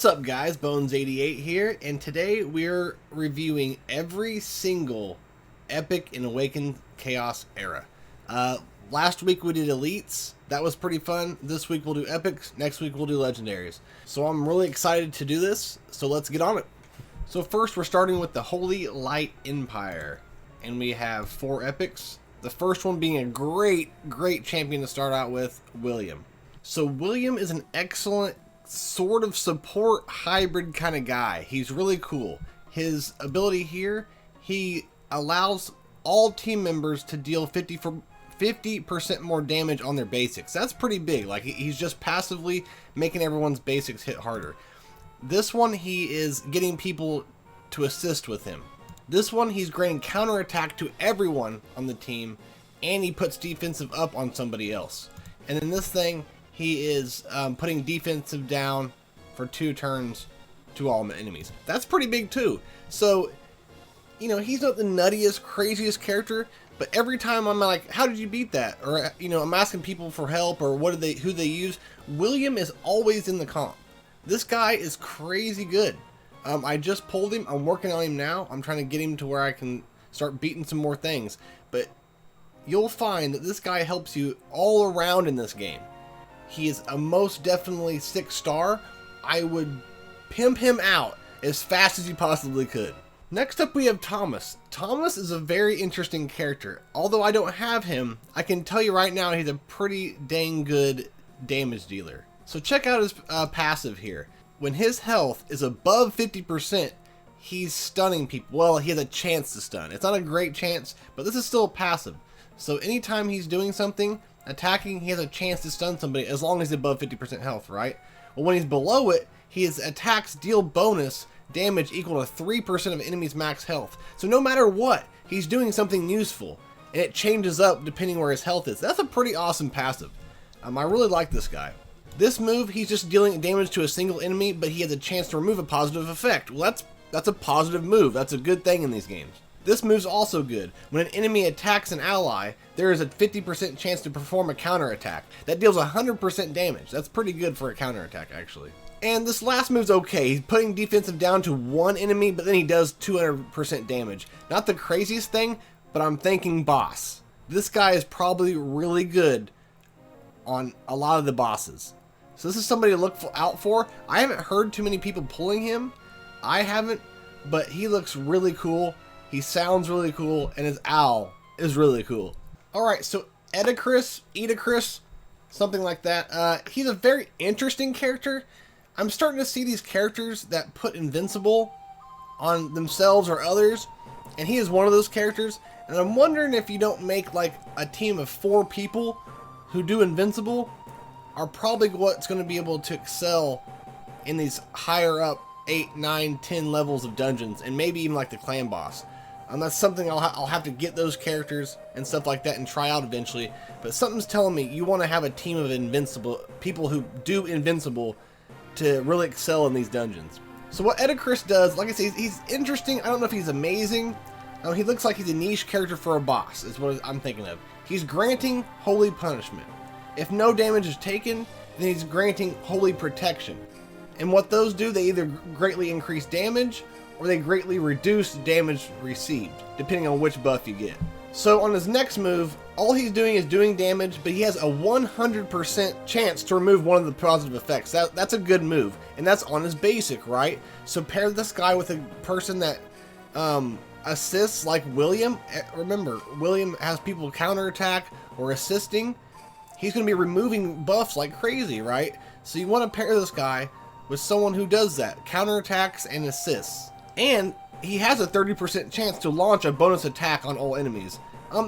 up, guys? Bones88 here, and today we're reviewing every single epic in Awaken Chaos era. Last week we did elites. That was pretty fun. This week we'll do epics. Next week we'll do legendaries. So I'm really excited to do this, so let's get on it. So first we're starting with the Holy Light Empire, and we have 4 epics. The first one being a great champion to start out with, William. So William is an excellent sort of support hybrid kind of guy. He's really cool. His ability here, he allows all team members to deal 50% more damage on their basics. That's pretty big. Like, he's just passively making everyone's basics hit harder. This one, he is getting people to assist with him. This one, he's granting counterattack to everyone on the team, and he puts defensive up on somebody else. And then this thing, he is putting defensive down for 2 turns to all enemies. That's pretty big too. So, you know, he's not the nuttiest, craziest character, but every time I'm like, how did you beat that? Or, you know, I'm asking people for help or who they use. William is always in the comp. This guy is crazy good. I just pulled him. I'm working on him now. I'm trying to get him to where I can start beating some more things. But you'll find that this guy helps you all around in this game. He is a most definitely 6-star. I would pimp him out as fast as you possibly could. Next up we have Thomas. Thomas is a very interesting character. Although I don't have him, I can tell you right now he's a pretty dang good damage dealer. So check out his passive here. When his health is above 50%, he's stunning people. Well, he has a chance to stun. It's not a great chance, but this is still a passive. So anytime he's doing something, attacking, he has a chance to stun somebody as long as he's above 50% health, right? Well, when he's below it, his attacks deal bonus damage equal to 3% of enemy's max health. So no matter what, he's doing something useful, and it changes up depending where his health is. That's a pretty awesome passive. I really like this guy. This move, he's just dealing damage to a single enemy, but he has a chance to remove a positive effect. Well, that's a positive move. That's a good thing in these games. This move's also good. When an enemy attacks an ally, there is a 50% chance to perform a counterattack. That deals 100% damage. That's pretty good for a counterattack, actually. And this last move's okay. He's putting defensive down to 1 enemy, but then he does 200% damage. Not the craziest thing, but I'm thinking boss. This guy is probably really good on a lot of the bosses. So this is somebody to look out for. I haven't heard too many people pulling him. I haven't, but he looks really cool. He sounds really cool, and his owl is really cool. Alright, so Edicris, something like that. He's a very interesting character. I'm starting to see these characters that put invincible on themselves or others, and he is one of those characters. And I'm wondering if you don't make like a team of 4 people who do invincible are probably what's going to be able to excel in these higher up 8, 9, 10 levels of dungeons, and maybe even like the clan boss. That's something I'll have to get those characters and stuff like that and try out eventually. But something's telling me you want to have a team of invincible people who do invincible to really excel in these dungeons. So what Edicris does, like I say, he's interesting. I don't know if he's amazing. He looks like he's a niche character for a boss, is what I'm thinking of. He's granting Holy Punishment. If no damage is taken, then he's granting Holy Protection. And what those do, they either greatly increase damage or they greatly reduce damage received, depending on which buff you get. So on his next move, all he's doing is doing damage, but he has a 100% chance to remove one of the positive effects. That's a good move, and that's on his basic, right? So pair this guy with a person that assists like William. Remember, William has people counterattack or assisting. He's going to be removing buffs like crazy, right? So you want to pair this guy with someone who does that, counterattacks and assists. And he has a 30% chance to launch a bonus attack on all enemies.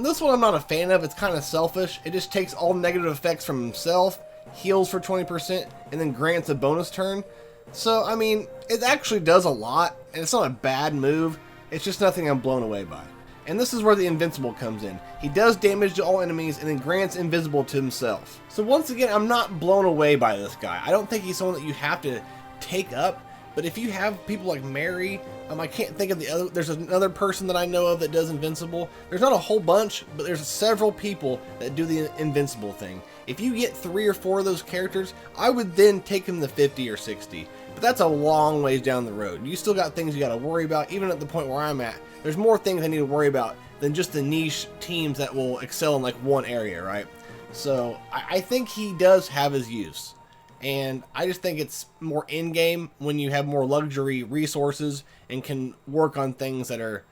This one I'm not a fan of. It's kind of selfish. It just takes all negative effects from himself, heals for 20%, and then grants a bonus turn. So, I mean, it actually does a lot, and it's not a bad move. It's just nothing I'm blown away by. And this is where the invincible comes in. He does damage to all enemies and then grants invisible to himself. So once again, I'm not blown away by this guy. I don't think he's someone that you have to take up. But if you have people like Mary, I can't think of the other. There's another person that I know of that does invincible. There's not a whole bunch, but there's several people that do the invincible thing. If you get 3 or 4 of those characters, I would then take him to 50 or 60. but that's a long ways down the road. You still got things you got to worry about. Even at the point where I'm at, there's more things I need to worry about than just the niche teams that will excel in like one area, right? So I think he does have his use, and I just think it's more in-game when you have more luxury resources and can work on things that are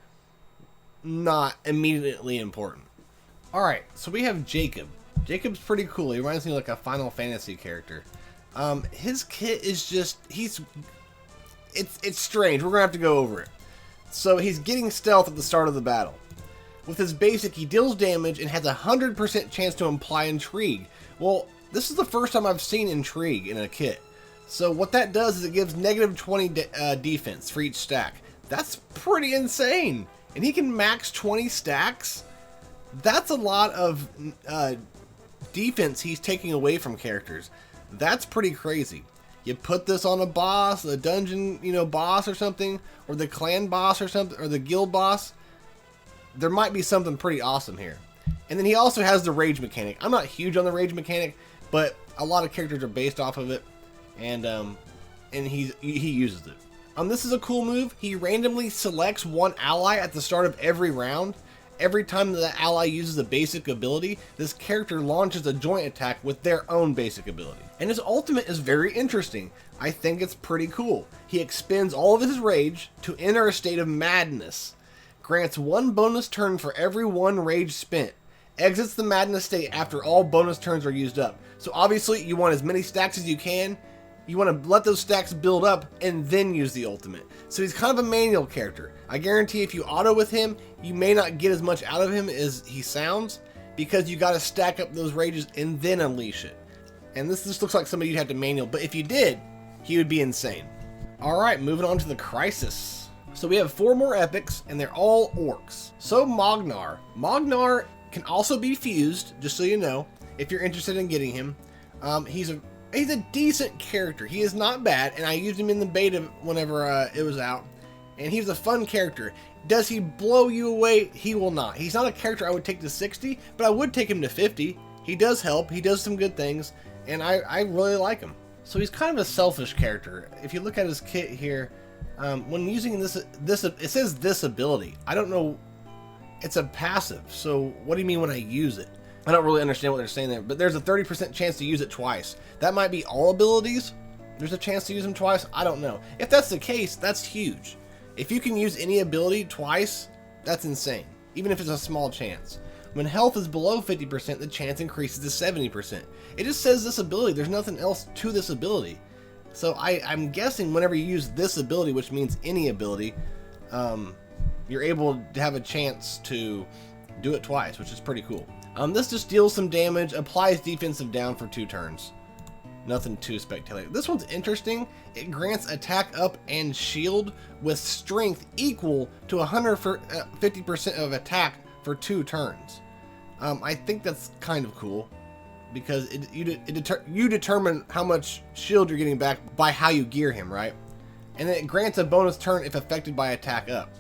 not immediately important. Alright, so we have Jacob. Jacob's pretty cool. He reminds me of like a Final Fantasy character. His kit is just, it's strange. We're gonna have to go over it. So he's getting stealth at the start of the battle. With his basic, he deals damage and has a 100% chance to imply intrigue. Well, this is the first time I've seen intrigue in a kit. So what that does is it gives negative 20 defense for each stack. That's pretty insane. And he can max 20 stacks. That's a lot of defense he's taking away from characters. That's pretty crazy. You put this on a boss, a dungeon, boss or something, or the clan boss or something, or the guild boss. There might be something pretty awesome here. And then he also has the rage mechanic. I'm not huge on the rage mechanic, but a lot of characters are based off of it, and he uses it. This is a cool move. He randomly selects one ally at the start of every round. Every time the ally uses a basic ability, this character launches a joint attack with their own basic ability. And his ultimate is very interesting. I think it's pretty cool. He expends all of his rage to enter a state of madness. Grants one bonus turn for every one rage spent. Exits the madness state after all bonus turns are used up. So obviously you want as many stacks as you can. You want to let those stacks build up and then use the ultimate. So he's kind of a manual character. I guarantee if you auto with him, you may not get as much out of him as he sounds, because you got to stack up those rages and then unleash it. And this just looks like somebody you'd have to manual, but if you did, he would be insane. Alright, moving on to the Crisis. So we have 4 more epics, and they're all orcs. So Mognar. Mognar can also be fused, just so you know, if you're interested in getting him. He's a decent character. He is not bad, and I used him in the beta whenever it was out, and he's a fun character. Does he blow you away? He will not. He's not a character I would take to 60, but I would take him to 50. He does help. He does some good things, and I really like him. So he's kind of a selfish character. If you look at his kit here, when using this, it says this ability. I don't know. It's a passive, so what do you mean when I use it? I don't really understand what they're saying there, but there's a 30% chance to use it twice. That might be all abilities. There's a chance to use them twice. I don't know. If that's the case, that's huge. If you can use any ability twice, that's insane, even if it's a small chance. When health is below 50%, the chance increases to 70%. It just says this ability. There's nothing else to this ability. So I'm guessing whenever you use this ability, which means any ability, you're able to have a chance to do it twice, which is pretty cool. This just deals some damage, applies defensive down for 2 turns. Nothing too spectacular. This one's interesting. It grants attack up and shield with strength equal to 150% of attack for 2 turns. I think that's kind of cool, because you determine how much shield you're getting back by how you gear him, right? And then it grants a bonus turn if affected by attack up.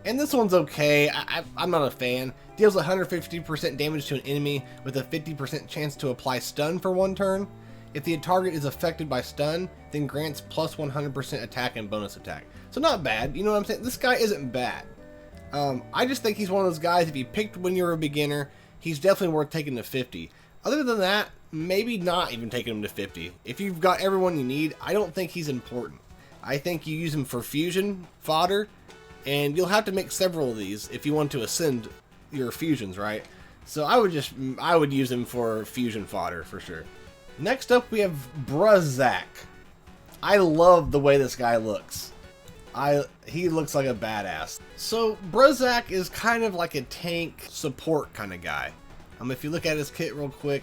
And this one's okay. I'm not a fan. Deals 150% damage to an enemy with a 50% chance to apply stun for 1 turn. If the target is affected by stun, then grants plus 100% attack and bonus attack. So not bad, you know what I'm saying? This guy isn't bad. I just think he's one of those guys, if you picked when you're a beginner, he's definitely worth taking to 50. Other than that, maybe not even taking him to 50. If you've got everyone you need, I don't think he's important. I think you use him for fusion fodder, and you'll have to make several of these if you want to ascend your fusions, right? So I would use him for fusion fodder for sure. Next up, we have Brazak. I love the way this guy looks. He looks like a badass. So Brazak is kind of like a tank support kind of guy. If you look at his kit real quick,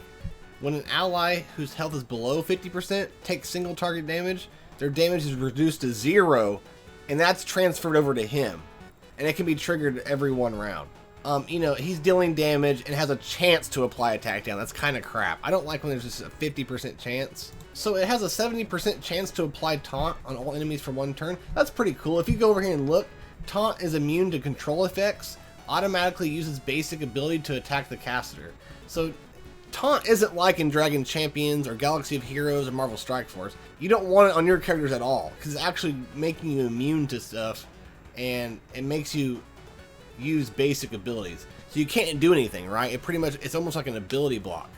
when an ally whose health is below 50% takes single target damage, their damage is reduced to 0, and that's transferred over to him, and it can be triggered every 1 round. He's dealing damage and has a chance to apply attack down. That's kind of crap. I don't like when there's just a 50% chance. So it has a 70% chance to apply taunt on all enemies for 1 turn. That's pretty cool. If you go over here and look, taunt is immune to control effects, automatically uses basic ability to attack the caster. So Taunt isn't like in Dragon Champions or Galaxy of Heroes or Marvel Strike Force. You don't want it on your characters at all, because it's actually making you immune to stuff, and it makes you use basic abilities. So you can't do anything, right? It's almost like an ability block.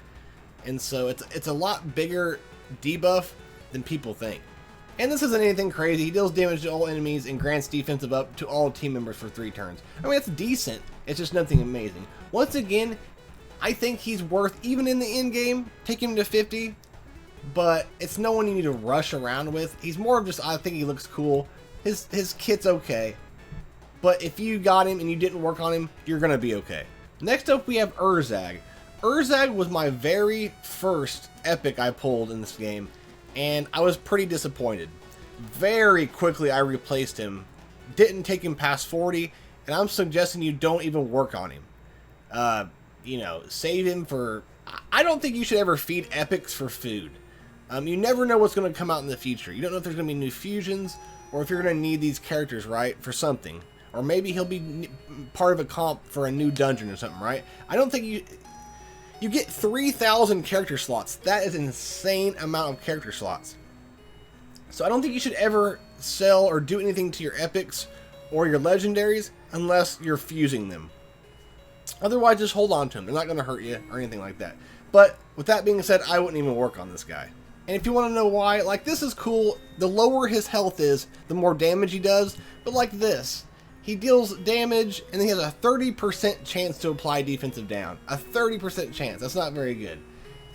And so it's a lot bigger debuff than people think. And this isn't anything crazy. He deals damage to all enemies and grants defensive up to all team members for 3 turns. I mean, that's decent. It's just nothing amazing. Once again, I think he's worth, even in the end game, taking him to 50. But it's no one you need to rush around with. He's more of just, I think he looks cool. His kit's okay. But if you got him and you didn't work on him, you're going to be okay. Next up, we have Urzag. Urzag was my very first epic I pulled in this game, and I was pretty disappointed. Very quickly, I replaced him. Didn't take him past 40, and I'm suggesting you don't even work on him. You know, save him for... I don't think you should ever feed epics for food. You never know what's going to come out in the future. You don't know if there's going to be new fusions, or if you're going to need these characters, right, for something. Or maybe he'll be part of a comp for a new dungeon or something, right? I don't think you get 3,000 character slots. That is an insane amount of character slots. So I don't think you should ever sell or do anything to your epics or your legendaries unless you're fusing them. Otherwise, just hold on to them. They're not going to hurt you or anything like that. But with that being said, I wouldn't even work on this guy. And if you want to know why, like, this is cool. The lower his health is, the more damage he does. But like this, he deals damage, and then he has a 30% chance to apply defensive down. A 30% chance. That's not very good.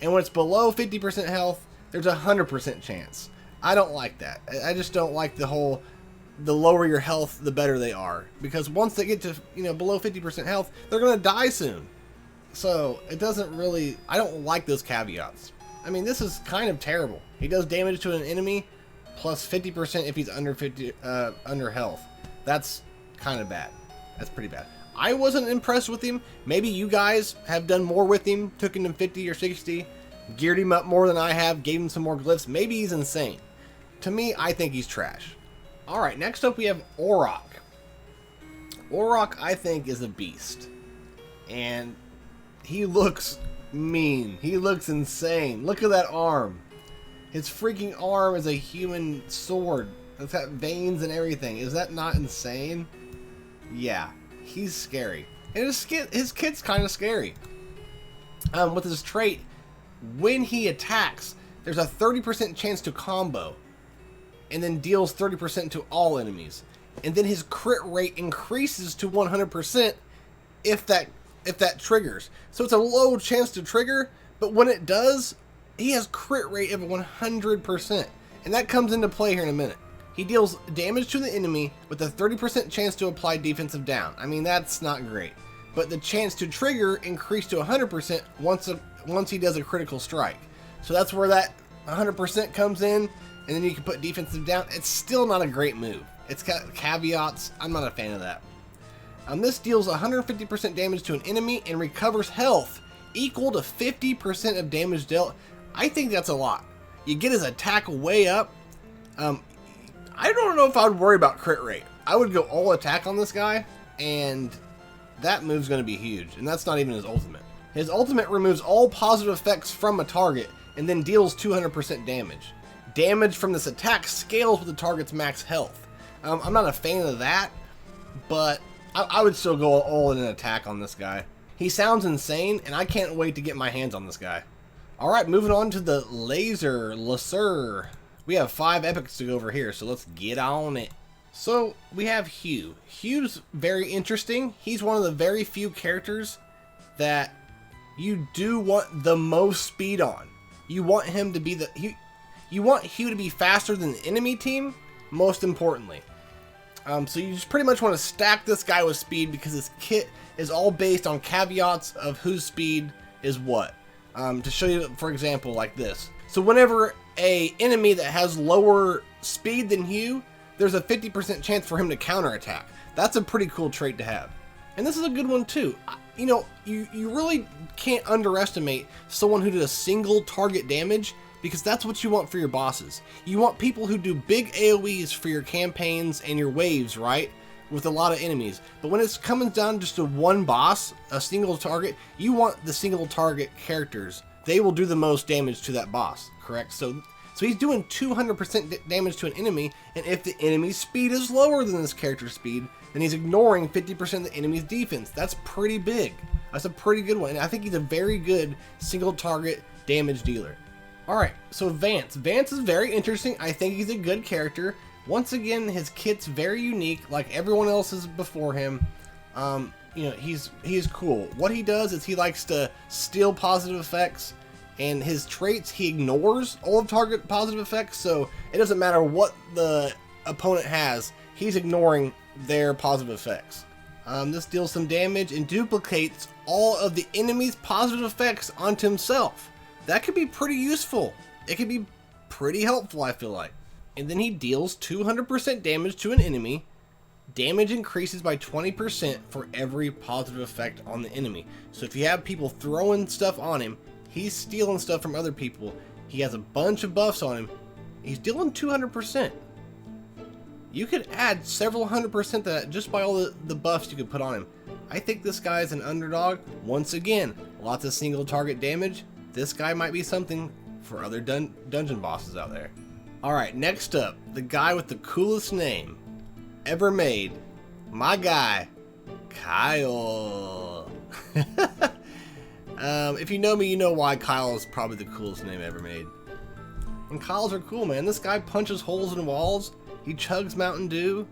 And when it's below 50% health, there's a 100% chance. I don't like that. I just don't like the lower your health, the better they are. Because once they get to, below 50% health, they're going to die soon. So, it doesn't really... I don't like those caveats. I mean, this is kind of terrible. He does damage to an enemy, plus 50% if he's under health. That's kind of bad. That's pretty bad. I wasn't impressed with him. Maybe you guys have done more with him, took him to 50 or 60, geared him up more than I have, gave him some more glyphs. Maybe he's insane. To me, I think he's trash. Alright, next up we have Auroch. Auroch, I think, is a beast. And he looks mean. He looks insane. Look at that arm. His freaking arm is a human sword. It's got veins and everything. Is that not insane? Yeah, he's scary. And his kit's kind of scary. With his trait, when he attacks, there's a 30% chance to combo, and then deals 30% to all enemies. And then his crit rate increases to 100% if that triggers. So it's a low chance to trigger, but when it does, he has crit rate of 100%. And that comes into play here in a minute. He deals damage to the enemy with a 30% chance to apply defensive down. I mean, that's not great. But the chance to trigger increased to 100% once he does a critical strike. So that's where that 100% comes in, and then you can put defensive down. It's still not a great move. It's got caveats. I'm not a fan of that. This deals 150% damage to an enemy and recovers health equal to 50% of damage dealt. I think that's a lot. You get his attack way up. I don't know if I would worry about crit rate. I would go all attack on this guy, and that move's going to be huge. And that's not even his ultimate. His ultimate removes all positive effects from a target and then deals 200% damage. Damage from this attack scales with the target's max health. I'm not a fan of that, but I would still go all in an attack on this guy. He sounds insane, and I can't wait to get my hands on this guy. Alright, moving on to the Laser. We have 5 epics to go over here, so let's get on it. So, we have Hugh. Hugh's very interesting. He's one of the very few characters that you do want the most speed on. You want him to be you want Hugh to be faster than the enemy team, most importantly. So you just pretty much want to stack this guy with speed because his kit is all based on caveats of whose speed is what. To show you, for example, like this. So whenever a enemy that has lower speed than Hugh, there's a 50% chance for him to counterattack. That's a pretty cool trait to have. And this is a good one too. You really can't underestimate someone who does single target damage, because that's what you want for your bosses. You want people who do big AoEs for your campaigns and your waves, right? With a lot of enemies. But when it's coming down just to one boss, a single target, you want the single target characters they will do the most damage to that boss, correct? So he's doing 200% damage to an enemy, and if the enemy's speed is lower than this character's speed, then he's ignoring 50% of the enemy's defense. That's pretty big. That's a pretty good one. And I think he's a very good single target damage dealer. Alright, so Vance. Vance is very interesting. I think he's a good character. Once again, his kit's very unique, like everyone else's before him. You know, he's cool. What he does is he likes to steal positive effects, and his traits, he ignores all of target positive effects, so it doesn't matter what the opponent has, he's ignoring their positive effects. This deals some damage and duplicates all of the enemy's positive effects onto himself. That could be pretty useful. It could be pretty helpful, I feel like. And then he deals 200% damage to an enemy. Damage increases by 20% for every positive effect on the enemy. So if you have people throwing stuff on him, he's stealing stuff from other people. He has a bunch of buffs on him. He's dealing 200%. You could add several 100% to that just by all the buffs you could put on him. I think this guy is an underdog. Once again, lots of single target damage. This guy might be something for other dungeon bosses out there. Alright, next up, the guy with the coolest name ever made. My guy, Kyle. If you know me, you know why Kyle is probably the coolest name ever made. And Kyles are cool, man. This guy punches holes in walls. He chugs Mountain Dew.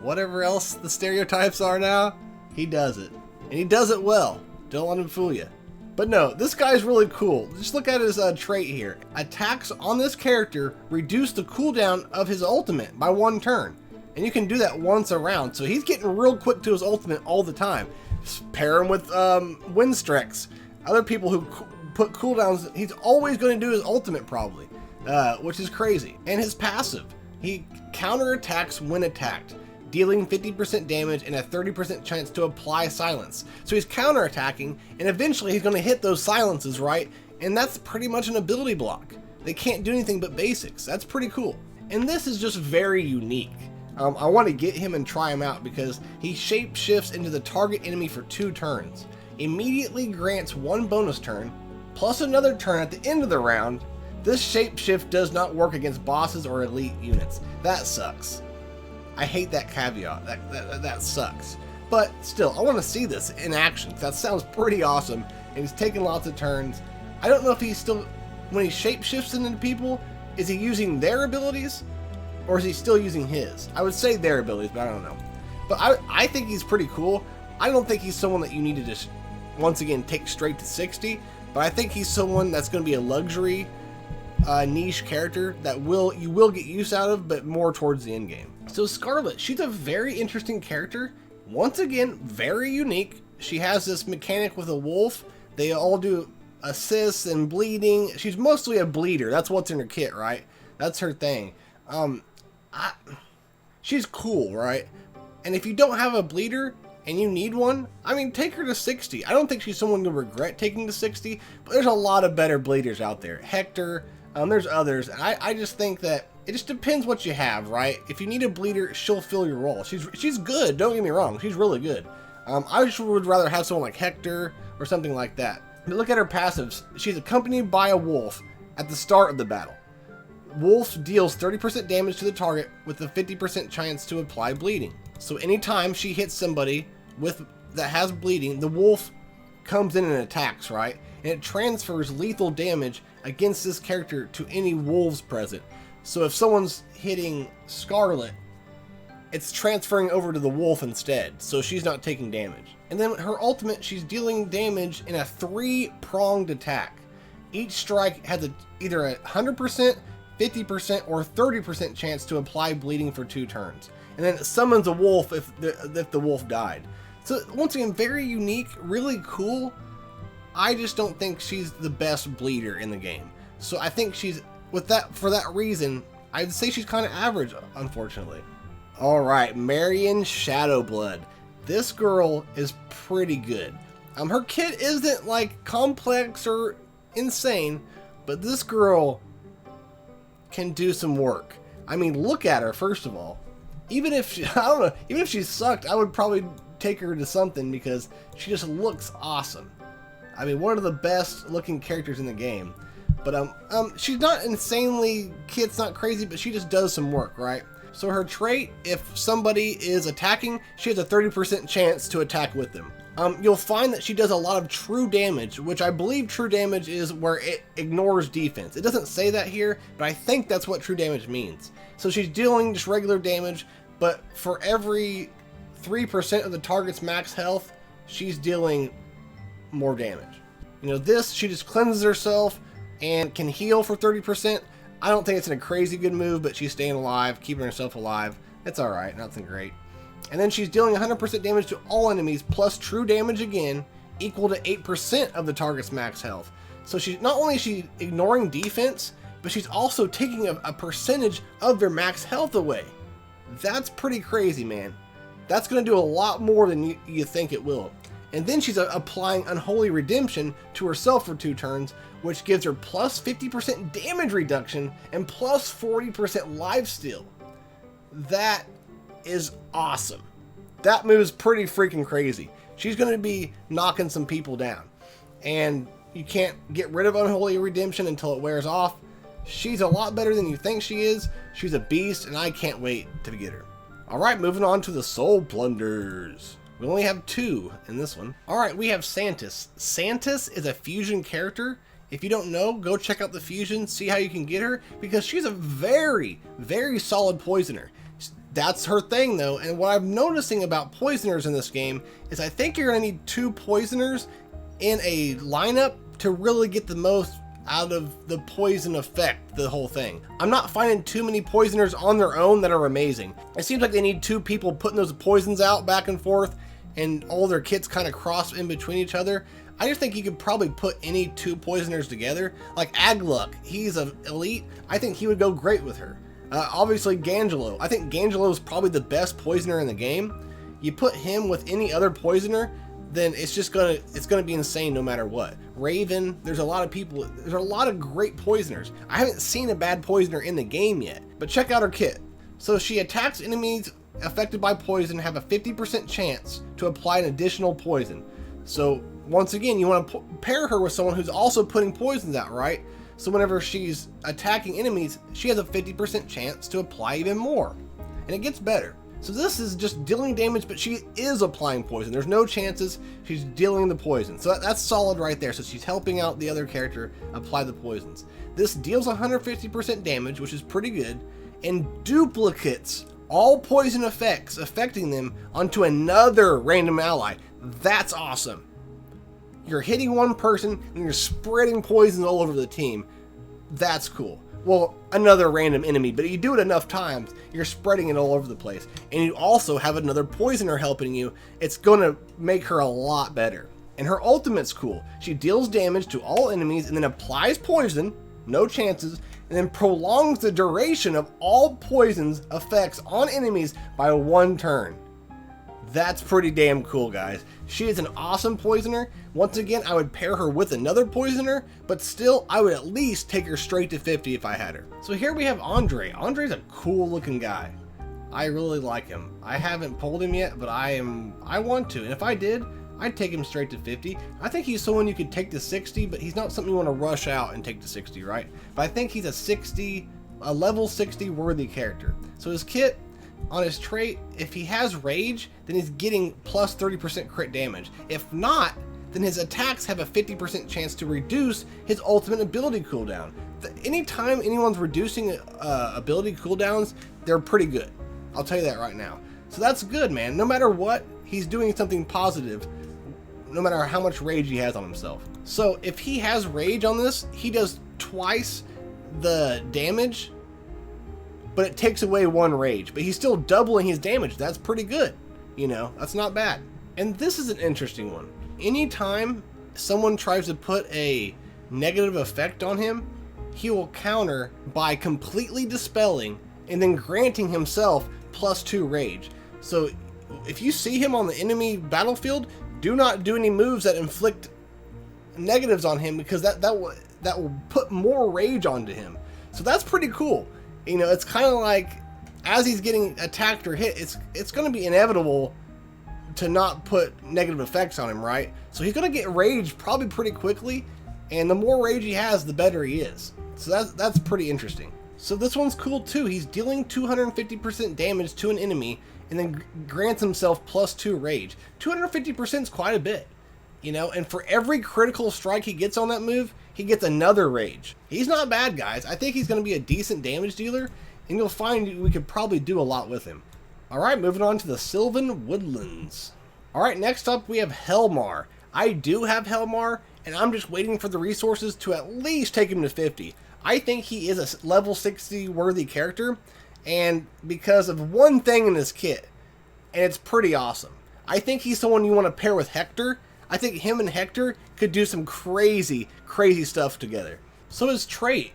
Whatever else the stereotypes are now, he does it. And he does it well. Don't let him fool you. But no, this guy's really cool. Just look at his trait here. Attacks on this character reduce the cooldown of his ultimate by 1 turn. And you can do that once a round. So he's getting real quick to his ultimate all the time. Just pair him with Windstrex. Other people who put cooldowns, he's always going to do his ultimate probably. Which is crazy. And his passive. He counterattacks when attacked, dealing 50% damage and a 30% chance to apply silence. So he's counterattacking, and eventually he's going to hit those silences, right? And that's pretty much an ability block. They can't do anything but basics. That's pretty cool. And this is just very unique. I want to get him and try him out because he shapeshifts into the target enemy for 2 turns, immediately grants 1 bonus turn, plus another turn at the end of the round. This shapeshift does not work against bosses or elite units. That sucks. I hate that caveat. That sucks. But still, I want to see this in action. That sounds pretty awesome. And he's taking lots of turns. I don't know if he's still, when he shapeshifts into people, is he using their abilities? Or is he still using his? I would say their abilities, but I don't know. But I think he's pretty cool. I don't think he's someone that you need to just, once again, take straight to 60. But I think he's someone that's going to be a luxury niche character that you will get use out of, but more towards the end game. So Scarlet, she's a very interesting character. Once again, very unique. She has this mechanic with a wolf. They all do assists and bleeding. She's mostly a bleeder. That's what's in her kit, right? That's her thing. She's cool, right? And if you don't have a bleeder and you need one, I mean, take her to 60. I don't think she's someone you'll regret taking to 60, but there's a lot of better bleeders out there. Hector, there's others. And I just think that it just depends what you have, right? If you need a bleeder, she'll fill your role. She's good, don't get me wrong. She's really good. I just would rather have someone like Hector or something like that. But look at her passives. She's accompanied by a wolf at the start of the battle. Wolf deals 30% damage to the target with a 50% chance to apply bleeding. So anytime she hits somebody that has bleeding, the wolf comes in and attacks, right? And it transfers lethal damage against this character to any wolves present. So if someone's hitting Scarlet, it's transferring over to the wolf instead, so she's not taking damage. And then her ultimate, she's dealing damage in a 3-pronged attack. Each strike has either a 100%, 50%, or 30% chance to apply bleeding for 2 turns. And then it summons a wolf if the wolf died. So once again, very unique, really cool. I just don't think she's the best bleeder in the game. So I think she's, for that reason, I'd say she's kind of average, unfortunately. Alright, Marian Shadowblood. This girl is pretty good. Her kit isn't like complex or insane, but this girl can do some work. I mean, look at her, first of all. Even if she, I don't know, even if she sucked, I would probably take her to something because she just looks awesome. I mean, one of the best looking characters in the game. But she's not insanely, Kit's not crazy, but she just does some work, right? So her trait, if somebody is attacking, she has a 30% chance to attack with them. You'll find that she does a lot of true damage, which I believe true damage is where it ignores defense. It doesn't say that here, but I think that's what true damage means. So she's dealing just regular damage, but for every 3% of the target's max health, she's dealing more damage. You know, this, she just cleanses herself and can heal for 30%. I don't think it's a crazy good move, but she's staying alive, keeping herself alive. It's alright, nothing great. And then she's dealing 100% damage to all enemies, plus true damage again, equal to 8% of the target's max health. So she's not only is she ignoring defense, but she's also taking a percentage of their max health away. That's pretty crazy, man. That's going to do a lot more than you think it will. And then she's applying Unholy Redemption to herself for 2 turns, which gives her plus 50% damage reduction and plus 40% lifesteal. That is awesome. That move's pretty freaking crazy. She's going to be knocking some people down. And you can't get rid of Unholy Redemption until it wears off. She's a lot better than you think she is. She's a beast, and I can't wait to get her. Alright, moving on to the Soul Plunders. We only have 2 in this one. Alright, we have Santis. Santis is a fusion character. If you don't know, go check out the fusion, see how you can get her, because she's a very, very solid poisoner. That's her thing though, and what I'm noticing about poisoners in this game is I think you're going to need 2 poisoners in a lineup to really get the most out of the poison effect, the whole thing. I'm not finding too many poisoners on their own that are amazing. It seems like they need 2 people putting those poisons out back and forth, and all their kits kind of cross in between each other. I just think you could probably put any 2 poisoners together. Like Agluck, he's an elite. I think he would go great with her. Obviously Gangelo. I think Gangelo is probably the best poisoner in the game. You put him with any other poisoner, then it's gonna be insane no matter what. Raven, there's a lot of great poisoners. I haven't seen a bad poisoner in the game yet, but check out her kit. So she attacks enemies affected by poison have a 50% chance to apply an additional poison. So once again, you want to pair her with someone who's also putting poisons out, right? So whenever she's attacking enemies, she has a 50% chance to apply even more. And it gets better. So this is just dealing damage, but she is applying poison. There's no chances, she's dealing the poison. So that's solid right there. So she's helping out the other character apply the poisons. This deals 150% damage, which is pretty good, and duplicates all poison effects affecting them onto another random ally. That's awesome. You're hitting one person and you're spreading poison all over the team. That's cool. Well, another random enemy, but you do it enough times, you're spreading it all over the place. And you also have another poisoner helping you. It's gonna make her a lot better. And her ultimate's cool. She deals damage to all enemies and then applies poison, no chances, and then prolongs the duration of all poison's effects on enemies by 1 turn. That's pretty damn cool, guys. She is an awesome poisoner. Once again, I would pair her with another poisoner, but still, I would at least take her straight to 50 if I had her. So here we have Andre. Andre's a cool looking guy. I really like him. I haven't pulled him yet, but I want to. And if I did, I'd take him straight to 50. I think he's someone you could take to 60, but he's not something you want to rush out and take to 60, right? But I think he's a level 60 worthy character. So his kit, on his trait, if he has rage, then he's getting plus 30% crit damage. If not, then his attacks have a 50% chance to reduce his ultimate ability cooldown. Anytime anyone's reducing ability cooldowns, they're pretty good. I'll tell you that right now. So that's good, man. No matter what, he's doing something positive, no matter how much rage he has on himself. So if he has rage on this, he does twice the damage, but it takes away 1 rage, but he's still doubling his damage. That's pretty good. You know, that's not bad. And this is an interesting one. Anytime someone tries to put a negative effect on him, he will counter by completely dispelling and then granting himself plus 2 rage. So if you see him on the enemy battlefield, do not do any moves that inflict negatives on him, because that will put more rage onto him. So that's pretty cool. You know, it's kind of like as he's getting attacked or hit, it's going to be inevitable to not put negative effects on him, right? So he's going to get rage probably pretty quickly, and the more rage he has, the better he is. So that's pretty interesting. So this one's cool too. He's dealing 250% damage to an enemy and then grants himself +2 rage. 250% is quite a bit, you know, and for every critical strike he gets on that move, he gets another rage. He's not bad, guys. I think he's going to be a decent damage dealer, and you'll find we could probably do a lot with him. Alright, moving on to the Sylvan Woodlands. Alright, next up we have Helmar. I do have Helmar, and I'm just waiting for the resources to at least take him to 50. I think he is a level 60 worthy character, and because of one thing in his kit, and it's pretty awesome. I think he's someone you want to pair with Hector. I think him and Hector could do some crazy, crazy stuff together. So his trait,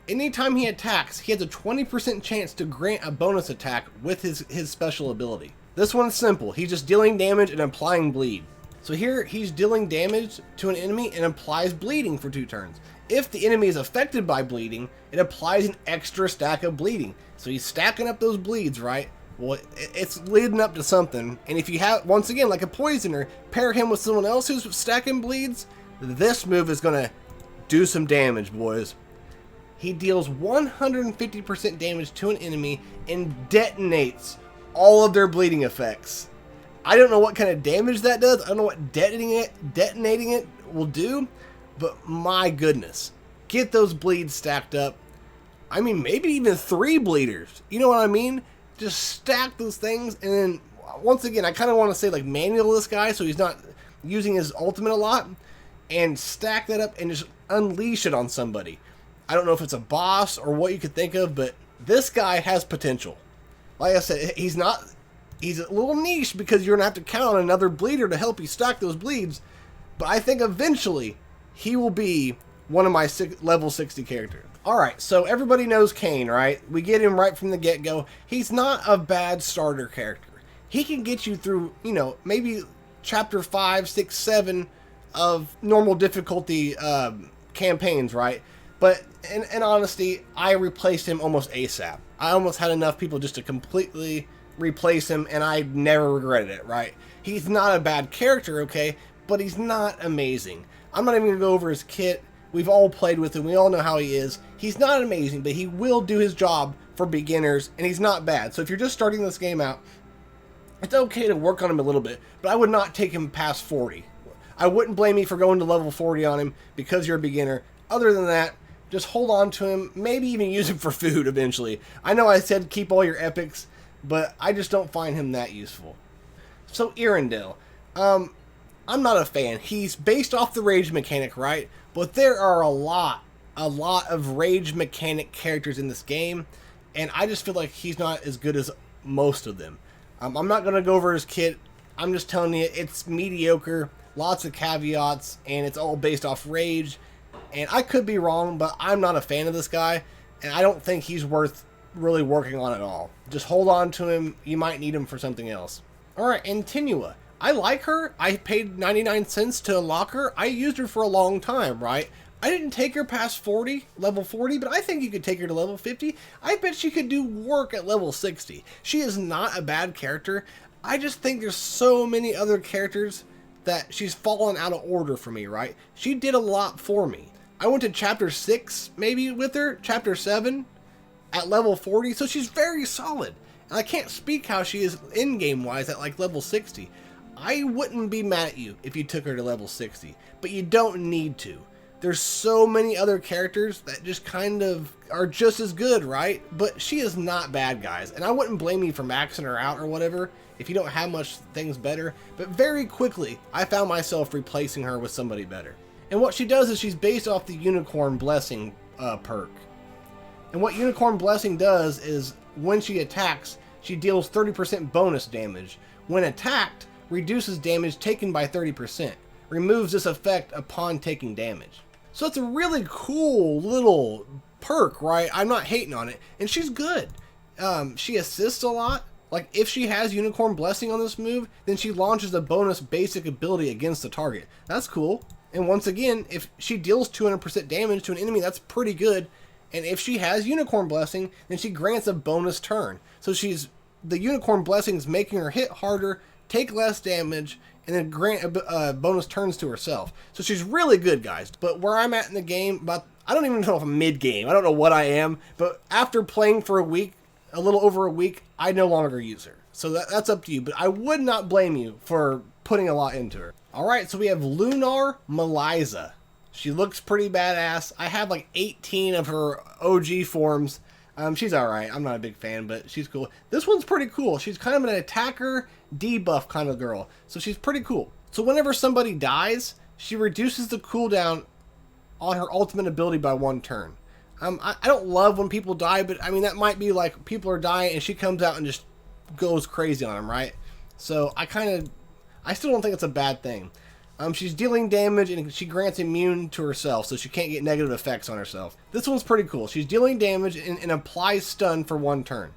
anytime he attacks, he has a 20% chance to grant a bonus attack with his special ability. This one's simple. He's just dealing damage and applying bleed. So here, he's dealing damage to an enemy and applies bleeding for 2 turns. If the enemy is affected by bleeding, it applies an extra stack of bleeding. So he's stacking up those bleeds, right? Well, it's leading up to something. And if you have, once again, like a poisoner, pair him with someone else who's stacking bleeds, this move is going to do some damage, boys. He deals 150% damage to an enemy and detonates all of their bleeding effects. I don't know what kind of damage that does. I don't know what detonating it will do, but my goodness, get those bleeds stacked up. I mean, maybe even 3 bleeders. You know what I mean? Just stack those things, and then once again, I kind of want to say like manual this guy so he's not using his ultimate a lot, and stack that up and just unleash it on somebody. I don't know if it's a boss or what you could think of, but this guy has potential. Like I said, he's a little niche because you're going to have to count on another bleeder to help you stack those bleeds, but I think eventually he will be one of my level 60 characters. Alright, so everybody knows Kane, right? We get him right from the get-go. He's not a bad starter character. He can get you through, you know, maybe chapter 5, 6, 7 of normal difficulty campaigns, right? But in honesty, I replaced him almost ASAP. I almost had enough people just to completely replace him, and I never regretted it, right? He's not a bad character, okay? But he's not amazing. I'm not even going to go over his kit. We've all played with him. We all know how he is. He's not amazing, but he will do his job for beginners, and he's not bad. So if you're just starting this game out, it's okay to work on him a little bit, but I would not take him past 40. I wouldn't blame you for going to level 40 on him because you're a beginner. Other than that, just hold on to him. Maybe even use him for food eventually. I know I said keep all your epics, but I just don't find him that useful. So Arendelle. I'm not a fan. He's based off the rage mechanic, right? But there are a lot of rage mechanic characters in this game, and I just feel like he's not as good as most of them. I'm not going to go over his kit. I'm just telling you, it's mediocre, lots of caveats, and it's all based off rage. And I could be wrong, but I'm not a fan of this guy, and I don't think he's worth really working on at all. Just hold on to him. You might need him for something else. Alright, Antinua. I like her. I paid 99 cents to unlock her. I used her for a long time, right? I didn't take her past 40, level 40, but I think you could take her to level 50. I bet she could do work at level 60. She is not a bad character. I just think there's so many other characters that she's fallen out of order for me, right? She did a lot for me. I went to chapter 6 maybe with her, chapter 7 at level 40, so she's very solid. And I can't speak how she is in-game wise at like level 60. I wouldn't be mad at you if you took her to level 60, but you don't need to. There's so many other characters that just kind of are just as good, right? But she is not bad, guys. And I wouldn't blame you for maxing her out or whatever if you don't have much things better. But very quickly, I found myself replacing her with somebody better. And what she does is she's based off the Unicorn Blessing perk. And what Unicorn Blessing does is when she attacks, she deals 30% bonus damage. When attacked, reduces damage taken by 30%. Removes this effect upon taking damage. So it's a really cool little perk, right? I'm not hating on it. And she's good. She assists a lot. Like, if she has Unicorn Blessing on this move, then she launches a bonus basic ability against the target. That's cool. And once again, if she deals 200% damage to an enemy, that's pretty good. And if she has Unicorn Blessing, then she grants a bonus turn. So the Unicorn Blessing is making her hit harder, take less damage, and then grant bonus turns to herself. So she's really good, guys. But where I'm at in the game, I don't even know if I'm mid-game. I don't know what I am. But after playing for a week, a little over a week, I no longer use her. So that's up to you. But I would not blame you for putting a lot into her. All right, so we have Lunar Meliza. She looks pretty badass. I have like 18 of her OG forms. She's alright. I'm not a big fan, but she's cool. This one's pretty cool. She's kind of an attacker debuff kind of girl. So she's pretty cool. So whenever somebody dies, she reduces the cooldown on her ultimate ability by 1 turn. I don't love when people die, but I mean, that might be like people are dying and she comes out and just goes crazy on them, right? So I still don't think it's a bad thing. She's dealing damage and she grants immune to herself, so she can't get negative effects on herself. This one's pretty cool. She's dealing damage and applies stun for 1 turn.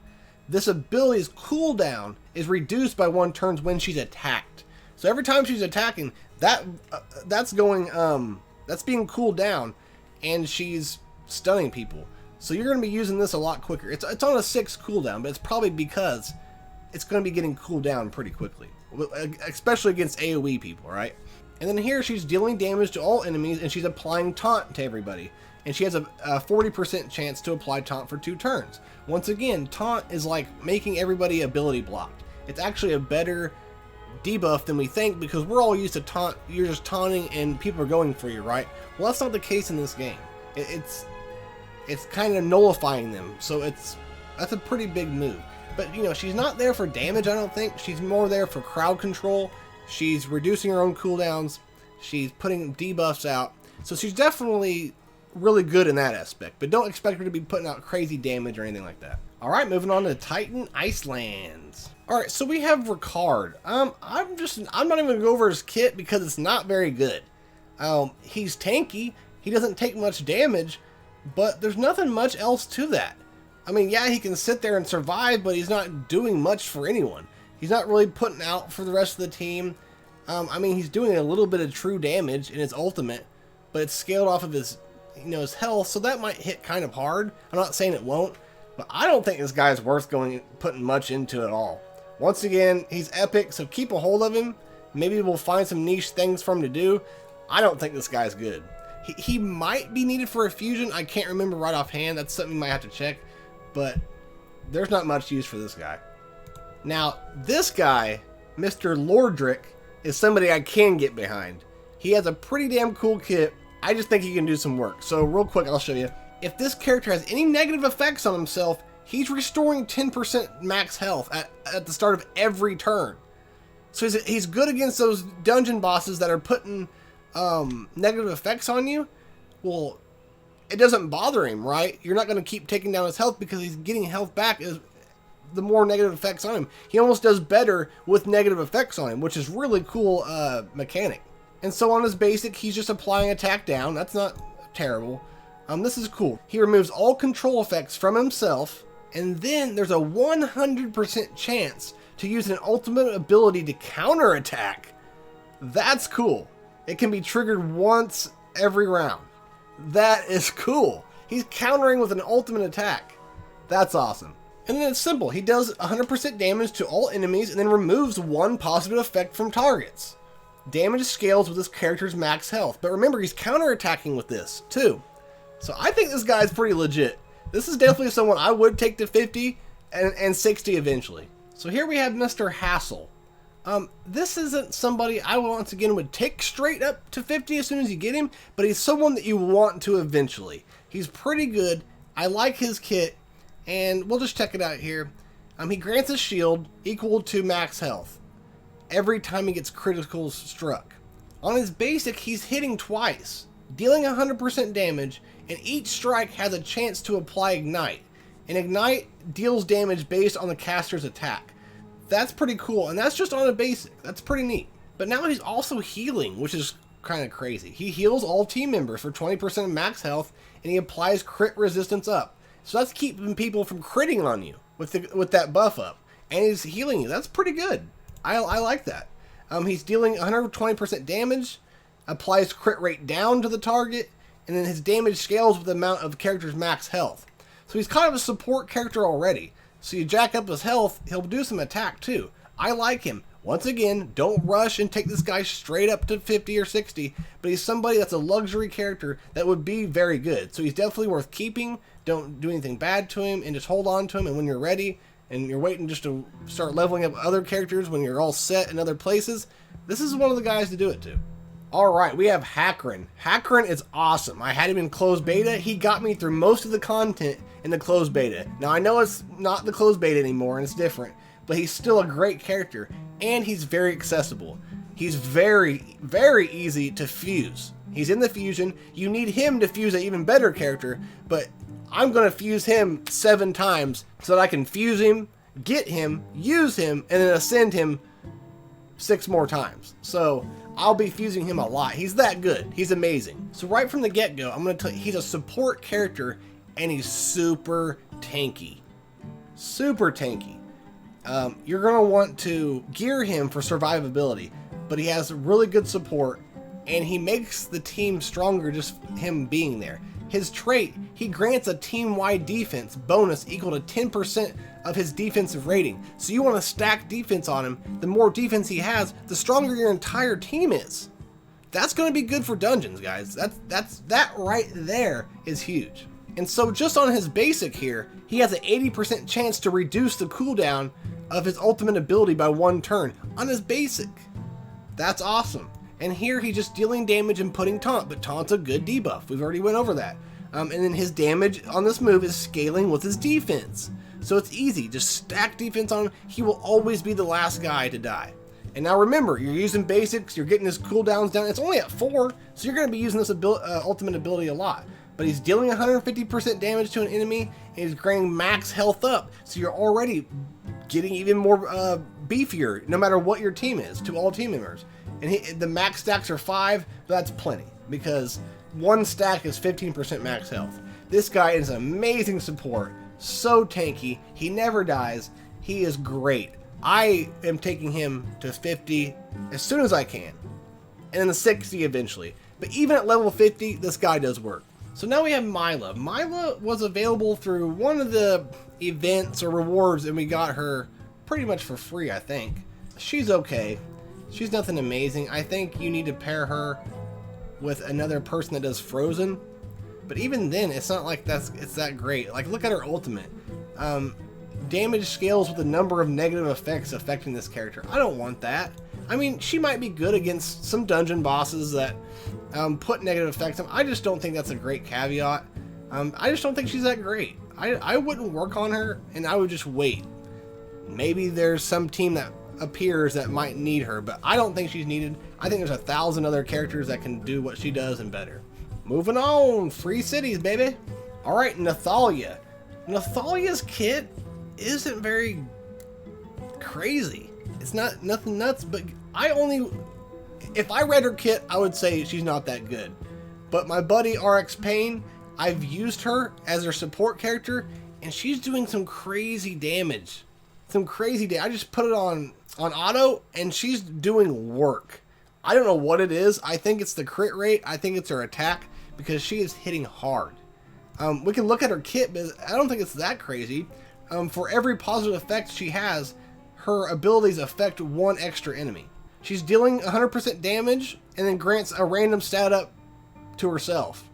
This ability's cooldown is reduced by 1 turn when she's attacked. So every time she's attacking, that's being cooled down, and she's stunning people. So you're going to be using this a lot quicker. It's on a 6 cooldown, but it's probably because it's going to be getting cooled down pretty quickly, especially against AoE people, right? And then here she's dealing damage to all enemies, and she's applying taunt to everybody. And she has a 40% chance to apply taunt for 2 turns. Once again, taunt is like making everybody ability blocked. It's actually a better debuff than we think, because we're all used to taunt. You're just taunting and people are going for you, right? Well, that's not the case in this game. It's kind of nullifying them. So that's a pretty big move. But, you know, she's not there for damage, I don't think. She's more there for crowd control. She's reducing her own cooldowns. She's putting debuffs out. So she's definitely really good in that aspect. But don't expect her to be putting out crazy damage or anything like that. Alright, moving on to Titan Icelands. Alright, so we have Ricard. I'm not even going to go over his kit because it's not very good. He's tanky. He doesn't take much damage. But there's nothing much else to that. I mean, yeah, he can sit there and survive, but he's not doing much for anyone. He's not really putting out for the rest of the team. I mean, he's doing a little bit of true damage in his ultimate, but it's scaled off of his, his health, so that might hit kind of hard. I'm not saying it won't, but I don't think this guy's worth putting much into at all. Once again, he's epic, so keep a hold of him. Maybe we'll find some niche things for him to do. I don't think this guy's good. He might be needed for a fusion. I can't remember right offhand. That's something you might have to check, but there's not much use for this guy. Now, this guy, Mr. Lordric, is somebody I can get behind. He has a pretty damn cool kit. I just think he can do some work. So real quick, I'll show you. If this character has any negative effects on himself, he's restoring 10% max health at the start of every turn. So he's good against those dungeon bosses that are putting negative effects on you. Well, it doesn't bother him, right? You're not going to keep taking down his health because he's getting health back the more negative effects on him. He almost does better with negative effects on him, which is really cool mechanic. And so on his basic, he's just applying attack down. That's not terrible. This is cool. He removes all control effects from himself, and then there's a 100% chance to use an ultimate ability to counterattack. That's cool. It can be triggered once every round. That is cool. He's countering with an ultimate attack. That's awesome. And then it's simple. He does 100% damage to all enemies and then removes 1 positive effect from targets. Damage scales with this character's max health. But remember, he's counterattacking with this, too. So I think this guy's pretty legit. This is definitely someone I would take to 50 and 60 eventually. So here we have Mr. Hassel. This isn't somebody I once again would take straight up to 50 as soon as you get him, but he's someone that you want to eventually. He's pretty good. I like his kit. And we'll just check it out here. He grants a shield equal to max health every time he gets critical struck. On his basic, he's hitting twice, dealing 100% damage, and each strike has a chance to apply Ignite. And Ignite deals damage based on the caster's attack. That's pretty cool, and that's just on a basic. That's pretty neat. But now he's also healing, which is kind of crazy. He heals all team members for 20% of max health, and he applies crit resistance up. So that's keeping people from critting on you with that buff up. And he's healing you. That's pretty good. I like that. He's dealing 120% damage, applies crit rate down to the target, and then his damage scales with the amount of the character's max health. So he's kind of a support character already. So you jack up his health, he'll do some attack too. I like him. Once again, don't rush and take this guy straight up to 50 or 60, but he's somebody that's a luxury character that would be very good. So he's definitely worth keeping. Don't do anything bad to him, and just hold on to him, and when you're ready, and you're waiting just to start leveling up other characters when you're all set in other places, this is one of the guys to do it to. Alright, we have Hakron. Hakron is awesome. I had him in closed beta. He got me through most of the content in the closed beta. Now, I know it's not the closed beta anymore, and it's different, but he's still a great character, and he's very accessible. He's very, very easy to fuse. He's in the fusion. You need him to fuse an even better character, but I'm going to fuse him 7 times so that I can fuse him, get him, use him, and then ascend him 6 more times. So I'll be fusing him a lot. He's that good. He's amazing. So right from the get-go, I'm going to tell you, he's a support character, and he's super tanky. Super tanky. You're going to want to gear him for survivability, but he has really good support, and he makes the team stronger just him being there. His trait, he grants a team-wide defense bonus equal to 10% of his defensive rating. So you want to stack defense on him. The more defense he has, the stronger your entire team is. That's going to be good for dungeons, guys. That right there is huge. And so just on his basic here, he has an 80% chance to reduce the cooldown of his ultimate ability by 1 turn on his basic. That's awesome. And here he's just dealing damage and putting taunt, but taunt's a good debuff. We've already went over that. And then his damage on this move is scaling with his defense. So it's easy, just stack defense on him. He will always be the last guy to die. And now remember, you're using basics, you're getting his cooldowns down. It's only at 4, so you're going to be using this ultimate ability a lot. But he's dealing 150% damage to an enemy, and he's granting max health up. So you're already getting even more beefier, no matter what your team is, to all team members. And the max stacks are 5, but that's plenty, because 1 stack is 15% max health. This guy is amazing support, so tanky, he never dies, he is great. I am taking him to 50 as soon as I can, and then the 60 eventually. But even at level 50, this guy does work. So now we have Mila. Mila was available through one of the events or rewards, and we got her pretty much for free, I think. She's okay. She's nothing amazing. I think you need to pair her with another person that does Frozen. But even then, it's not like it's that great. Like, look at her ultimate. Damage scales with the number of negative effects affecting this character. I don't want that. I mean, she might be good against some dungeon bosses that put negative effects on. I just don't think that's a great caveat. I just don't think she's that great. I wouldn't work on her, and I would just wait. Maybe there's some team that appears that might need her, but I don't think she's needed. I think there's 1,000 other characters that can do what she does and better. Moving on, free cities, baby. All right, Nathalia. Nathalia's kit isn't very crazy. It's nothing nuts, but if I read her kit, I would say she's not that good. But my buddy RX Payne, I've used her as her support character, and she's doing some crazy damage. I just put it on auto, and she's doing work. I don't know what it is. I think it's the crit rate. I think it's her attack, because she is hitting hard. We can look at her kit, but I don't think it's that crazy. For every positive effect she has, her abilities affect 1 extra enemy. She's dealing 100% damage, and then grants a random stat up to herself,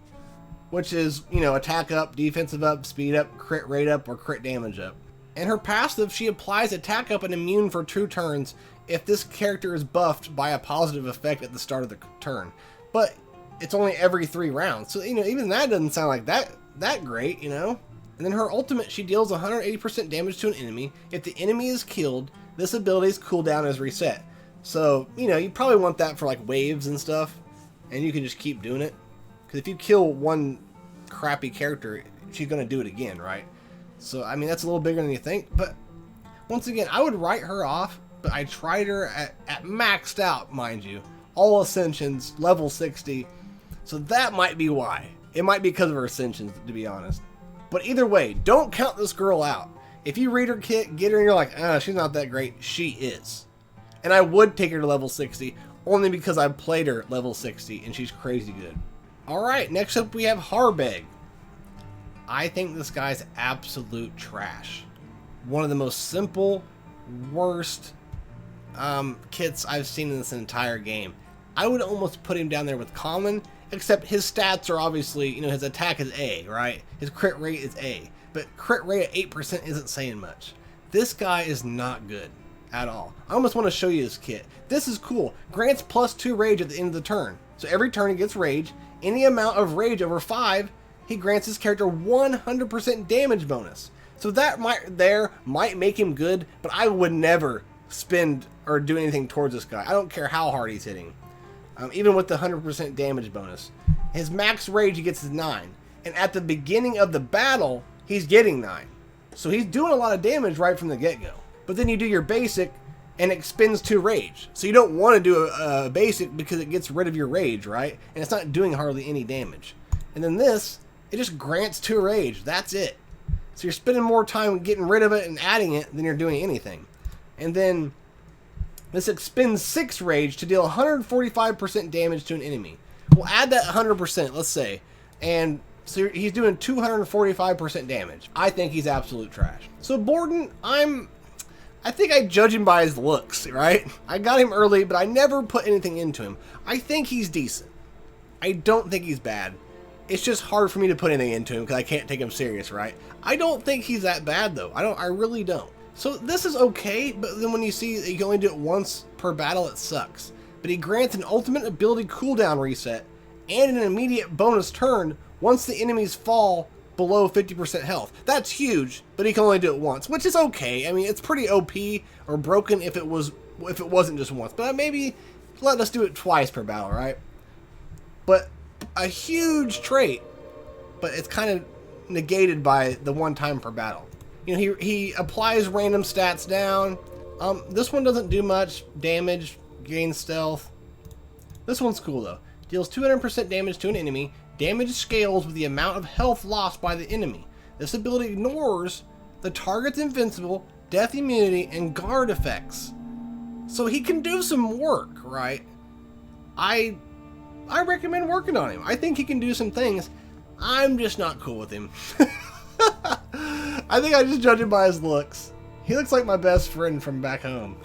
which is, attack up, defensive up, speed up, crit rate up, or crit damage up. And her passive, she applies attack up and immune for 2 turns if this character is buffed by a positive effect at the start of the turn. But it's only every 3 rounds, so even that doesn't sound like that great, And then her ultimate, she deals 180% damage to an enemy. If the enemy is killed, this ability's cooldown is reset. So, you probably want that for like waves and stuff, and you can just keep doing it. Because if you kill one crappy character, she's going to do it again, right? So, I mean, that's a little bigger than you think. But once again, I would write her off, but I tried her at maxed out, mind you. All ascensions, level 60. So that might be why. It might be because of her ascensions, to be honest. But either way, don't count this girl out. If you read her kit, get her, and you're like, she's not that great. She is. And I would take her to level 60, only because I played her at level 60, and she's crazy good. Alright, next up we have Harbag. I think this guy's absolute trash. One of the most simple, worst kits I've seen in this entire game. I would almost put him down there with common, except his stats are obviously, you know, his attack is A, right? His crit rate is A, but crit rate at 8% isn't saying much. This guy is not good at all. I almost want to show you this kit. This is cool. Grants +2 rage at the end of the turn. So every turn he gets rage. Any amount of rage over 5, he grants his character 100% damage bonus. So that might make him good, but I would never spend or do anything towards this guy. I don't care how hard he's hitting. Even with the 100% damage bonus. His max rage he gets is 9. And at the beginning of the battle, he's getting 9. So he's doing a lot of damage right from the get-go. But then you do your basic, and it expends 2 rage. So you don't want to do a basic because it gets rid of your rage, right? And it's not doing hardly any damage. And then this, it just grants 2 rage. That's it. So you're spending more time getting rid of it and adding it than you're doing anything. And then this expends 6 rage to deal 145% damage to an enemy. We'll add that 100%, let's say. And so he's doing 245% damage. I think he's absolute trash. So Borden, I think I judge him by his looks, right? I got him early, but I never put anything into him. I think he's decent. I don't think he's bad. It's just hard for me to put anything into him because I can't take him serious, right? I don't think he's that bad, though. I really don't. So this is okay, but then when you see that you can only do it once per battle, it sucks. But he grants an ultimate ability cooldown reset and an immediate bonus turn once the enemies fall below 50% health. That's huge, but he can only do it once, which is okay. I mean, it's pretty OP or broken if it wasn't just once. But maybe let us do it twice per battle, right? But a huge trait, but it's kind of negated by the one time per battle. You know, he applies random stats down. This one doesn't do much damage, gains stealth. This one's cool though. Deals 200% damage to an enemy. Damage scales with the amount of health lost by the enemy. This ability ignores the target's invincible, death immunity, and guard effects. So he can do some work, right? I recommend working on him. I think he can do some things. I'm just not cool with him. I think I just judge him by his looks. He looks like my best friend from back home.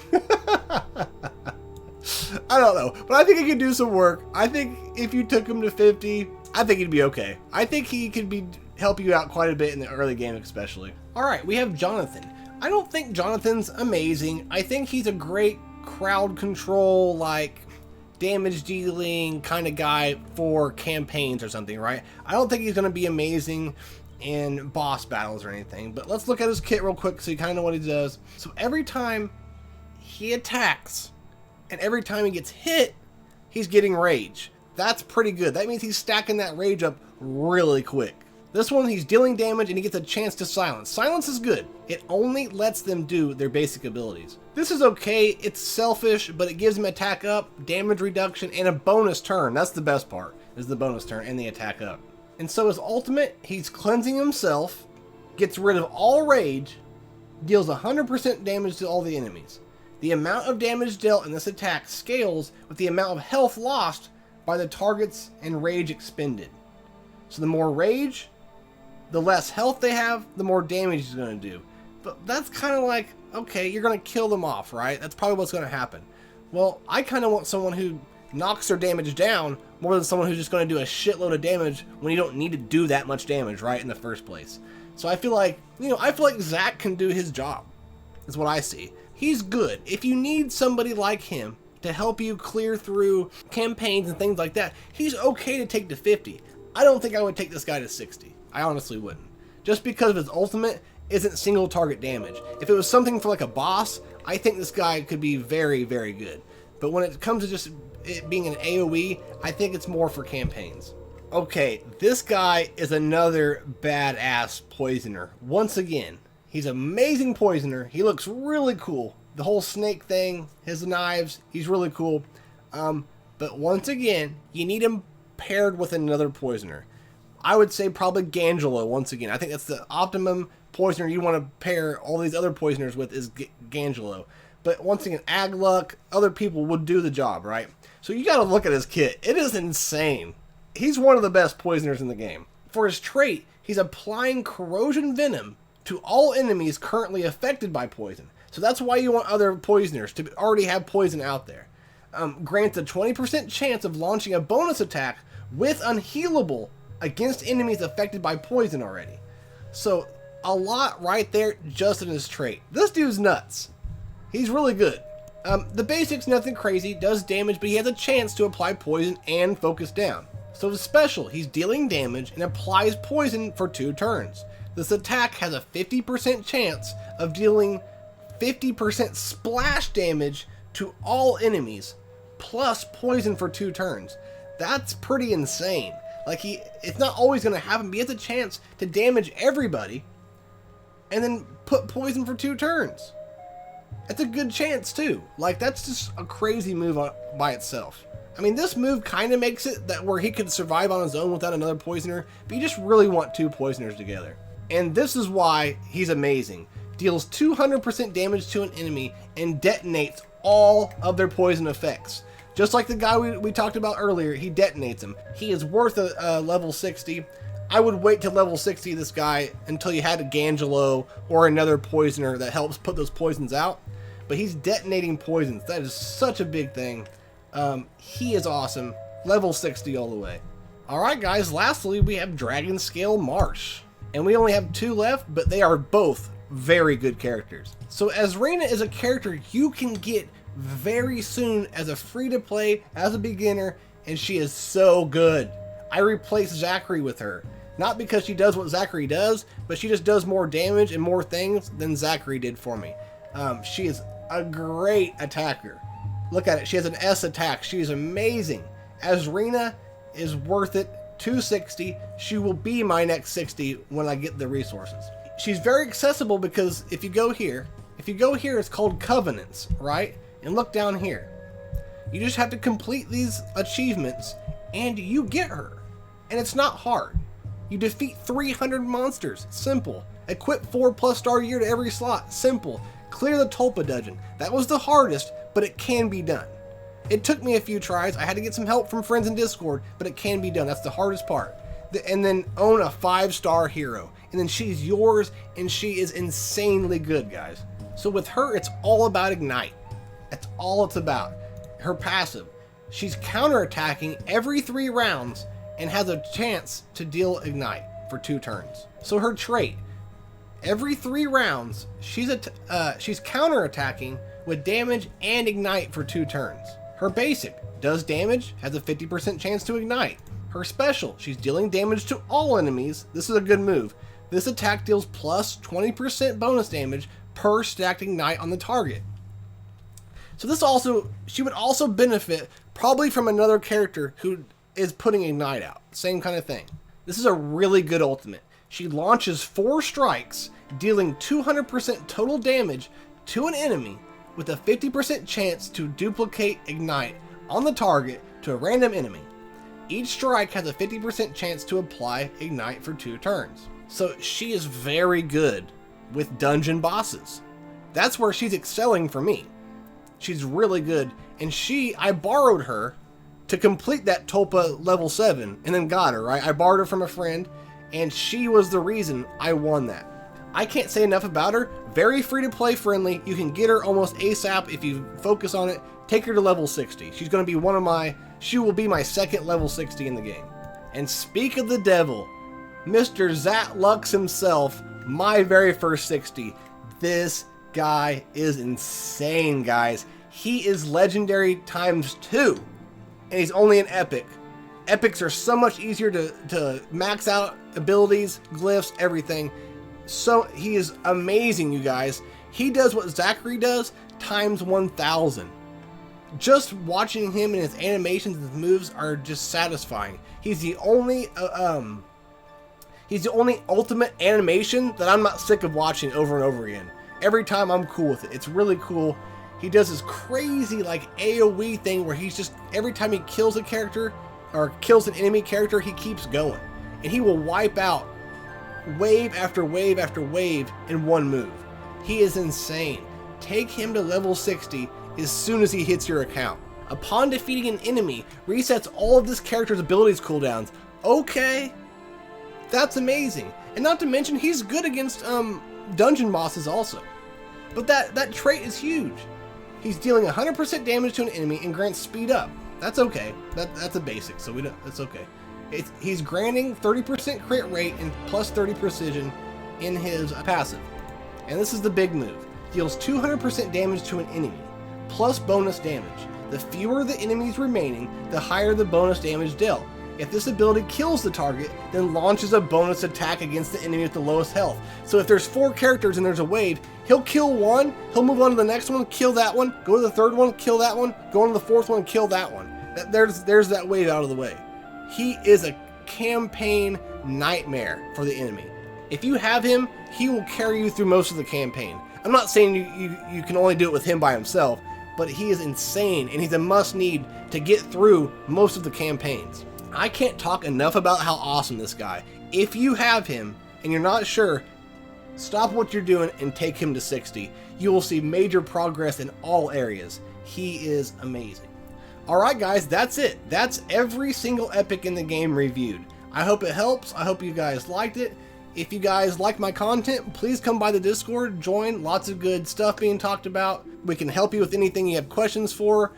I don't know, but I think he could do some work. I think if you took him to 50, I think he'd be okay. I think he could help you out quite a bit in the early game especially. Alright, we have Jonathan. I don't think Jonathan's amazing. I think he's a great crowd control, like damage dealing kind of guy for campaigns or something, right? I don't think he's going to be amazing in boss battles or anything, but let's look at his kit real quick so you kind of know what he does. So every time he attacks and every time he gets hit, he's getting rage. That's pretty good. That means he's stacking that rage up really quick. This one, he's dealing damage and he gets a chance to silence. Silence is good. It only lets them do their basic abilities. This is okay. It's selfish, but it gives him attack up, damage reduction, and a bonus turn. That's the best part, is the bonus turn and the attack up. And so his ultimate, he's cleansing himself, gets rid of all rage, deals 100% damage to all the enemies. The amount of damage dealt in this attack scales with the amount of health lost by the targets and rage expended. So the more rage, the less health they have, the more damage he's going to do. But that's kind of like, okay, you're going to kill them off, right? That's probably what's going to happen. Well, I kind of want someone who knocks their damage down more than someone who's just going to do a shitload of damage when you don't need to do that much damage, right, in the first place. So I feel like, Zat can do his job, is what I see. He's good. If you need somebody like him to help you clear through campaigns and things like that, he's okay to take to 50. I don't think I would take this guy to 60. I honestly wouldn't. Just because of his ultimate isn't single target damage. If it was something for like a boss, I think this guy could be very, very good. But when it comes to just it being an AoE, I think it's more for campaigns. Okay, this guy is another badass poisoner. Once again, he's an amazing poisoner. He looks really cool. The whole snake thing, his knives, he's really cool. But once again, you need him paired with another poisoner. I would say probably Gangelo once again. I think that's the optimum poisoner you want to pair all these other poisoners with is Gangelo. But once again, Agluck, other people would do the job, right? So you got to look at his kit. It is insane. He's one of the best poisoners in the game. For his trait, he's applying corrosion venom to all enemies currently affected by poison. So that's why you want other poisoners to already have poison out there. Grants a 20% chance of launching a bonus attack with unhealable against enemies affected by poison already. So a lot right there just in his trait. This dude's nuts. He's really good. The basics, nothing crazy, does damage, but he has a chance to apply poison and focus down. So his special, he's dealing damage and applies poison for 2 turns. This attack has a 50% chance of dealing 50% splash damage to all enemies, plus poison for 2 turns. That's pretty insane. Like, it's not always going to happen, but he has a chance to damage everybody and then put poison for 2 turns. That's a good chance too. Like, that's just a crazy move by itself. I mean, this move kind of makes it that where he could survive on his own without another poisoner, but you just really want 2 poisoners together. And this is why he's amazing. Deals 200% damage to an enemy and detonates all of their poison effects. Just like the guy we talked about earlier, he detonates them. He is worth a level 60. I would wait to level 60 this guy until you had a Gangelo or another poisoner that helps put those poisons out. But he's detonating poisons. That is such a big thing. He is awesome. Level 60 all the way. Alright guys, lastly we have Dragon Scale Marsh. And we only have 2 left, but they are both very good characters. So as Rina is a character you can get very soon as a free-to-play, as a beginner, and she is so good. I replaced Zachary with her. Not because she does what Zachary does, but she just does more damage and more things than Zachary did for me. She is a great attacker. Look at it, she has an S attack. She is amazing. As Rina is worth it, 260. She will be my next 60 when I get the resources. She's very accessible because if you go here, it's called Covenants, right? And look down here. You just have to complete these achievements and you get her. And it's not hard. You defeat 300 monsters. Simple. Equip 4+ star gear to every slot. Simple. Clear the Tulpa dungeon. That was the hardest, but it can be done. It took me a few tries. I had to get some help from friends in Discord, but it can be done. That's the hardest part. And then own a 5-star hero. And then she's yours, and she is insanely good, guys. So with her, it's all about Ignite. That's all it's about. Her passive. She's counterattacking every 3 rounds and has a chance to deal Ignite for 2 turns. So her trait, every 3 rounds, she's counterattacking with damage and Ignite for 2 turns. Her basic, does damage, has a 50% chance to Ignite. Her special, she's dealing damage to all enemies. This is a good move. This attack deals plus 20% bonus damage per stacked Ignite on the target. So she would also benefit probably from another character who is putting Ignite out. Same kind of thing. This is a really good ultimate. She launches 4 strikes, dealing 200% total damage to an enemy with a 50% chance to duplicate Ignite on the target to a random enemy. Each strike has a 50% chance to apply Ignite for 2 turns. So she is very good with dungeon bosses. That's where she's excelling for me. She's really good, and I borrowed her to complete that Tulpa level 7 and then got her, right? I borrowed her from a friend, and she was the reason I won that. I can't say enough about her. Very free-to-play friendly. You can get her almost ASAP if you focus on it. Take her to level 60. She's going to be she will be my 2nd level 60 in the game. And speak of the devil, Mr. Zat Lux himself, my very first 60. This guy is insane, guys. He is legendary ×2, and he's only an epic. Epics are so much easier to max out abilities, glyphs, everything. So he is amazing, you guys. He does what Zachary does ×1000. Just watching him and his animations and his moves are just satisfying. He's the only ultimate animation that I'm not sick of watching over and over again. Every time I'm cool with it. It's really cool. He does this crazy like AoE thing where he's just, every time he kills a character or kills an enemy character, he keeps going. And he will wipe out wave after wave after wave in one move. He is insane. Take him to level 60 as soon as he hits your account. Upon defeating an enemy, resets all of this character's abilities cooldowns. Okay, that's amazing. And not to mention, he's good against dungeon bosses also. But that trait is huge. He's dealing 100% damage to an enemy and grants speed up. That's okay. That's a basic, so that's okay. He's granting 30% crit rate and plus 30 precision in his passive. And this is the big move. Deals 200% damage to an enemy, plus bonus damage. The fewer the enemies remaining, the higher the bonus damage dealt. If this ability kills the target, then launches a bonus attack against the enemy with the lowest health. So if there's 4 characters and there's a wave, he'll kill one, he'll move on to the next one, kill that one, go to the third one, kill that one, go on to the fourth one, kill that one. There's that wave out of the way. He is a campaign nightmare for the enemy. If you have him, he will carry you through most of the campaign. I'm not saying you can only do it with him by himself, but he is insane and he's a must-need to get through most of the campaigns. I can't talk enough about how awesome this guy. If you have him and you're not sure, stop what you're doing and take him to 60. You will see major progress in all areas. He is amazing. Alright guys, that's it. That's every single epic in the game reviewed. I hope it helps. I hope you guys liked it. If you guys like my content, please come by the Discord, join. Lots of good stuff being talked about. We can help you with anything you have questions for.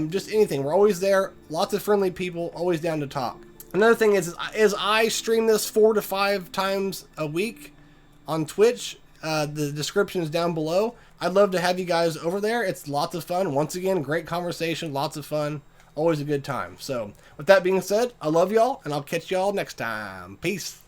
Just anything. We're always there. Lots of friendly people, always down to talk. Another thing is I stream this 4 to 5 times a week on Twitch. The description is down below. I'd love to have you guys over there. It's lots of fun. Once again, great conversation, lots of fun. Always a good time. So, with that being said, I love y'all, and I'll catch y'all next time. Peace.